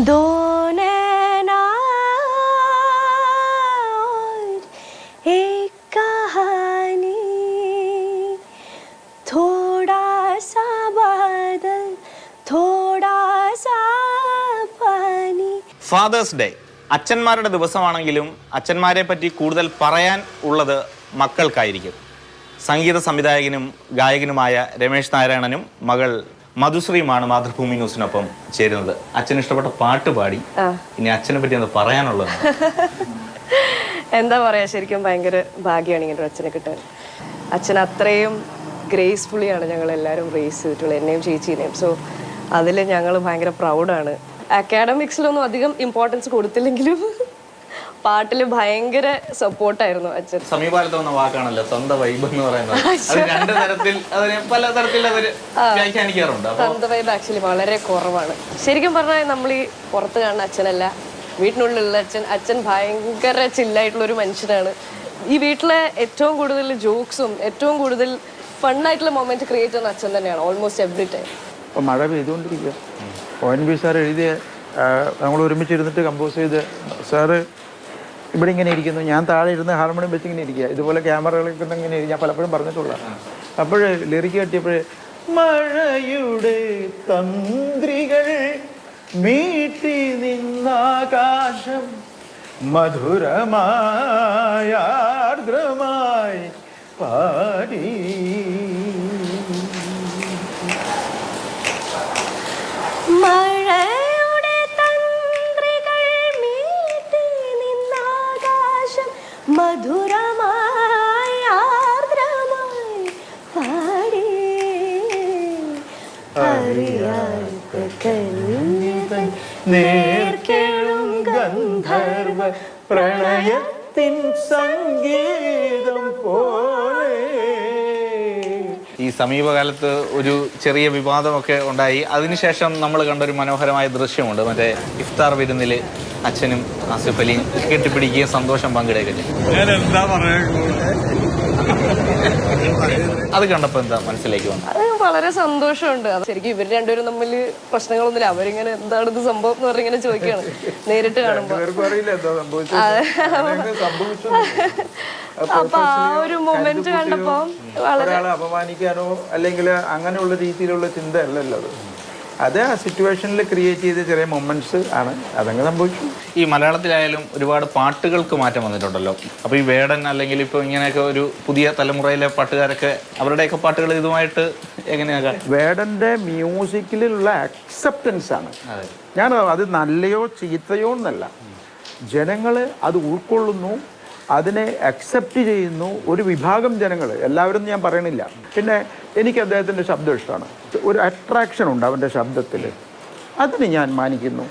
दो नैना और एक कहानी, थोड़ा सा बादल थोड़ा सा पानी. ഫാദേഴ്സ് ഡേ അച്ഛന്മാരുടെ ദിവസമാണെങ്കിലും അച്ഛന്മാരെ പറ്റി കൂടുതൽ പറയാൻ ഉള്ളത് മക്കൾക്കായിരിക്കും. സംഗീത സംവിധായകനും ഗായകനുമായ രമേശ് നാരായണനും മകൾ മധുശ്രീയുമാണ് മാതൃഭൂമി ന്യൂസിനൊപ്പം ചേരുന്നത്. അച്ഛന് ഇഷ്ടപ്പെട്ട പാട്ട് പാടി. ഇനി അച്ഛനെ പറ്റി എന്താ പറയാനുള്ളത്? എന്താ പറയാ, ശരിക്കും ഭയങ്കര ഭാഗ്യമാണ് ഇങ്ങനെ ഒരു അച്ഛനെ കിട്ടാൻ. അച്ഛൻ അത്രയും ഗ്രേസ്ഫുള്ളിയാണ് ഞങ്ങൾ എല്ലാവരും റേസ് ചെയ്തിട്ടുള്ളത്, എന്നെയും ചേച്ചീനെയും. സോ അതിൽ ഞങ്ങൾ ഭയങ്കര പ്രൗഡാണ്. അക്കാഡമിക്സിലൊന്നും അധികം ഇമ്പോർട്ടൻസ് കൊടുത്തില്ലെങ്കിലും പാട്ടിൽ ഭയങ്കര സപ്പോർട്ടായിരുന്നു അച്ഛൻ. സമീപകാലത്ത് വന്ന വാക്കാണല്ലോ സ്വന്തം വൈബ് എന്ന് പറയുന്നത്. അത് രണ്ട് തരത്തിൽ അതിനെ പല തരത്തിൽ അവർ വ്യാഖ്യാനിക്കാറുണ്ട്. സ്വന്തം വൈബ് ആക്ച്വലി വളരെ കുറവാണ്. ശരിക്കും പറഞ്ഞാൽ നമ്മൾ ഈ പുറത്ത് കാണുന്ന അച്ഛനല്ല, വീട്ടിനുള്ളിലുള്ള അച്ഛൻ ഭയങ്കര ചില്ലായിട്ടുള്ളൊരു മനുഷ്യനാണ്. ഈ വീട്ടിലെ ഏറ്റവും കൂടുതൽ ജോക്സും ഏറ്റവും കൂടുതൽ ഫണ്ണായിട്ടുള്ള മൊമെന്റ് ക്രിയേറ്റ് ചെയ്യുന്ന അച്ഛൻ തന്നെയാണ് ഓൾമോസ്റ്റ് എവറി ടൈം. ഇപ്പോൾ മഴ പെയ്തുകൊണ്ടിരിക്കുക. ONV സാർ എഴുതിയ നമ്മൾ ഒരുമിച്ചിരുന്നിട്ട് കമ്പോസ് ചെയ്ത് സാറ് ഇവിടെ ഇങ്ങനെ ഇരിക്കുന്നു, ഞാൻ താഴെ ഇരുന്ന് ഹാർമോണിയം വെച്ച് ഇങ്ങനെ ഇരിക്കുക. ഇതുപോലെ ക്യാമറകളൊക്കെ ഇങ്ങനെ ഞാൻ പലപ്പോഴും പറഞ്ഞിട്ടുള്ള. അപ്പോൾ ലിറിക്ക് കെട്ടിയപ്പോഴേ മഴയുടെ തന്ത്രികൾ മീട്ടി നിന്നാകാശം മധുരമായ ആർദ്രമായി പാടി. മഴയുടെ തന്ത്രികൾ മീട്ടി നിന്നാകാശം മധുരമായ ആർദ്രമായി പാടി. അറിയാത്ത കന്യകൻ നേർക്കേഴും ഗന്ധർവ പ്രണയത്തിൻ സംഗീതം പോലെ. ഈ സമീപകാലത്ത് ഒരു ചെറിയ വിവാദമൊക്കെ ഉണ്ടായി. അതിനുശേഷം നമ്മൾ കണ്ടൊരു മനോഹരമായ ദൃശ്യമുണ്ട്. മറ്റേ ഇഫ്താർ വിരുന്നിൽ അച്ഛനും ആസിഫ് അലിയും കെട്ടിപ്പിടിക്കുകയും സന്തോഷം പങ്കിടുകയൊക്കെ. അത് കണ്ടപ്പോൾ എന്താ മനസ്സിലേക്ക് വന്നത്? അത് വളരെ സന്തോഷമുണ്ട്. ശരിക്കും ഇവർ രണ്ടുപേരും തമ്മിൽ പ്രശ്നങ്ങളൊന്നുമില്ല. അവരിങ്ങനെ എന്താണ് ഇത് സംഭവം എന്ന് പറഞ്ഞിങ്ങനെ ചോദിക്കുകയാണ് നേരിട്ട് കാണുമ്പോൾ. അപ്പൊ ആ ഒരു മൊമെന്റ് കണ്ടപ്പോ ഒരാളെ അപമാനിക്കാനോ അല്ലെങ്കിൽ അങ്ങനെയുള്ള രീതിയിലുള്ള ചിന്ത അല്ലല്ലോ അത്. അത് ആ സിറ്റുവേഷനിൽ ക്രിയേറ്റ് ചെയ്ത ചെറിയ മൊമെന്റ്സ് ആണ്. അതങ്ങ് സംഭവിച്ചു. ഈ മലയാളത്തിലായാലും ഒരുപാട് പാട്ടുകൾക്ക് മാറ്റം വന്നിട്ടുണ്ടല്ലോ. അപ്പോൾ ഈ വേടൻ അല്ലെങ്കിൽ ഇപ്പോൾ ഇങ്ങനെയൊക്കെ ഒരു പുതിയ തലമുറയിലെ പാട്ടുകാരൊക്കെ അവരുടെയൊക്കെ പാട്ടുകൾ ഇതുമായിട്ട് എങ്ങനെയാ? വേടന്റെ മ്യൂസിക്കിലുള്ള അക്സെപ്റ്റൻസ് ആണ്. ഞാൻ അത് നല്ലയോ ചീത്തയോ എന്നല്ല, ജനങ്ങൾ അത് ഉൾക്കൊള്ളുന്നു, അതിനെ അക്സെപ്റ്റ് ചെയ്യുന്നു. ഒരു വിഭാഗം ജനങ്ങൾ, എല്ലാവരും ഞാൻ പറയണില്ല. പിന്നെ എനിക്ക് അദ്ദേഹത്തിൻ്റെ ശബ്ദം ഇഷ്ടമാണ്. ഒരു അട്രാക്ഷൻ ഉണ്ട് അവൻ്റെ ശബ്ദത്തിൽ, അതിന് ഞാൻ മാനിക്കുന്നു.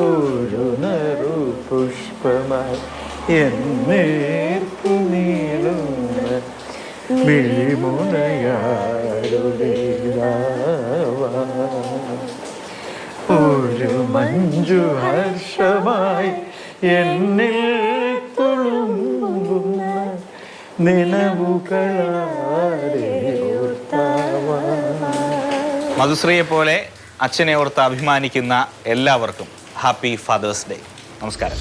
ഒരു നറു പുഷ്പമായി ഒരു മഞ്ജു ഹർഷമായി എന്നിൽ മധുശ്രീയെ പോലെ അച്ഛനെ ഓർത്ത് അഭിമാനിക്കുന്ന എല്ലാവർക്കും ഹാപ്പി ഫാദേഴ്സ് ഡേ. നമസ്കാരം.